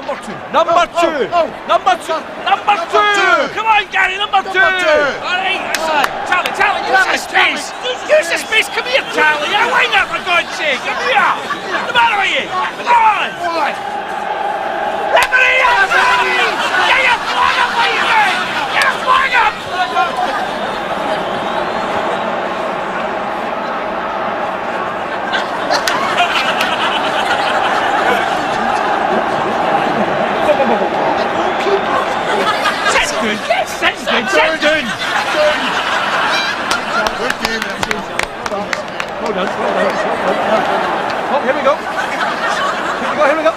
Number two. Number two. Number two. Number two. Come on, Gary. Number two. All right. Charlie. Use the space. Use the space. Come here, Charlie. You're a winger, for God's sake. Come here. What's the matter with you? Come on. Referee! Get your flag up, what are you doing? Get your flag up! Sit down. Yes, sit down. Sit down. Good game. Hold on. Oh, here we go. Here we go.